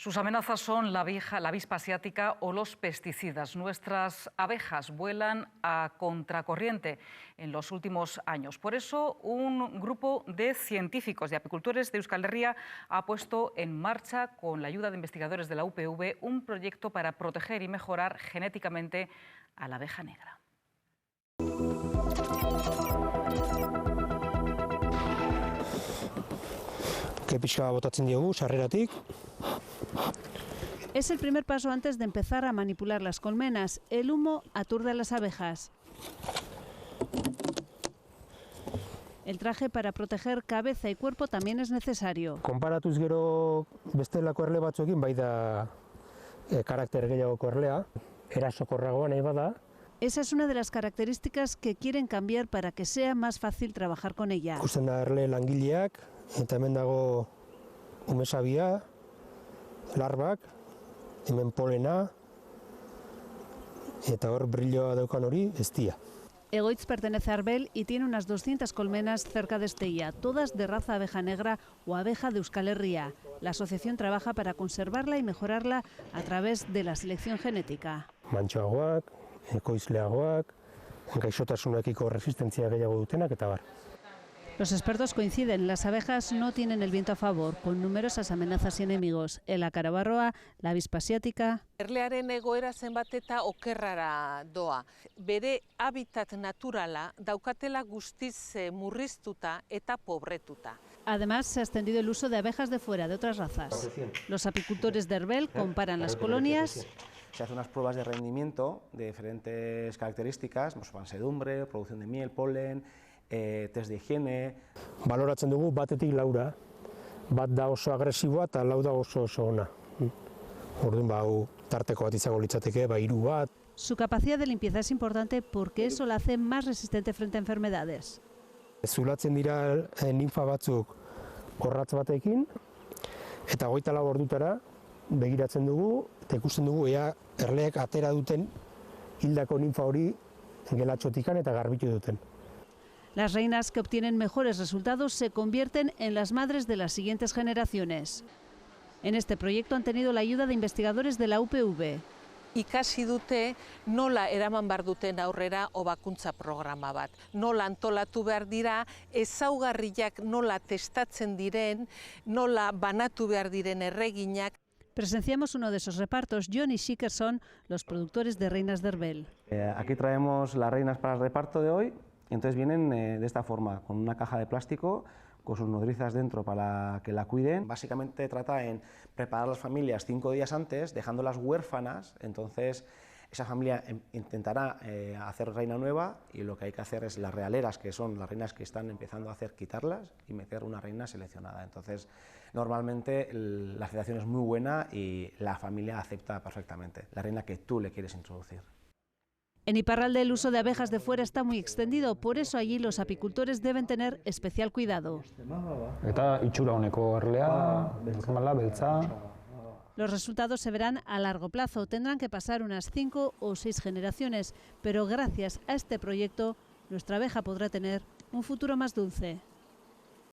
Sus amenazas son la avispa asiática o los pesticidas. Nuestras abejas vuelan a contracorriente en los últimos años. Por eso, un grupo de científicos y apicultores de Euskal Herria ha puesto en marcha, con la ayuda de investigadores de la UPV, un proyecto para proteger y mejorar genéticamente a la abeja negra. Es el primer paso antes de empezar a manipular las colmenas. El humo aturde a las abejas. El traje para proteger cabeza y cuerpo también es necesario. Konparatuz gero bestelako erle batzuekin bai da karakter gehiagoko erlea, erasokorragoa nahi bada. Esa es una de las características que quieren cambiar para que sea más fácil trabajar con ella. Ikusten da erle langileak, eta hemen dago umesabia, larbak, hemen polena, eta hor brilloa daukan hori eztia. Egoitz pertenece a Arbel y tiene unas 200 colmenas cerca de Estella, todas de raza abeja negra o abeja de Euskal Herria. La asociación trabaja para conservarla y mejorarla a través de la selección genética. Mantsoagoak, ekoizleagoak, gaixotasunekiko resistentzia gehiago dutenak eta bar. Los expertos coinciden, las abejas no tienen el viento a favor, con numerosas amenazas y enemigos. El akarabarroa, la avispa asiática. Erlearen egoera zenbat eta okerrara doa. Bere habitat naturala daukatela guztiz murriztuta eta pobretuta. Además, se ha extendido el uso de abejas de fuera, de otras razas. Los apicultores de Arbel comparan las colonias. Se hacen unas pruebas de rendimiento de diferentes características, mansedumbre, producción de miel, polen, test de higiene. Baloratzen dugu batetik laura, bat da oso agresiboa eta lau da oso ona. Orduan hau tarteko bat izango litzateke, 3 bat. Su capacidad de limpieza es importante porque eso la hace más resistente frente a enfermedades. Zulatzen dira ninfa batzuk orratz batekin, eta 24 ordutara begiratzen dugu, eta ikusten dugu ea erleek atera duten hildako ninfa hori gelatxotikan eta garbitu duten. Las reinas que obtienen mejores resultados se convierten en las madres de las siguientes generaciones. En este proyecto han tenido la ayuda de investigadores de la UPV. Ikasi dute nola eraman behar duten aurrera hobakuntza programa bat. Nola antolatu behar dira, ezaugarriak nola testatzen diren, nola banatu behar diren erreginak. Presenciamos uno de esos repartos. John y Shiker son los productores de reinas de Arbel. Aquí traemos las reinas para el reparto de hoy. Entonces vienen de esta forma, con una caja de plástico, con sus nodrizas dentro para que la cuiden. Básicamente trata en preparar las familias 5 días antes, dejándolas huérfanas. Entonces esa familia intentará hacer reina nueva y lo que hay que hacer es las realeras, que son las reinas que están empezando a hacer, quitarlas y meter una reina seleccionada. Entonces normalmente la aceptación es muy buena y la familia acepta perfectamente la reina que tú le quieres introducir. En Iparralde el uso de abejas de fuera está muy extendido, por eso allí los apicultores deben tener especial cuidado. Eta itxura honeko erlea, normala, beltza. Los resultados se verán a largo plazo, tendrán que pasar unas 5 o 6 generaciones, pero gracias a este proyecto nuestra abeja podrá tener un futuro más dulce.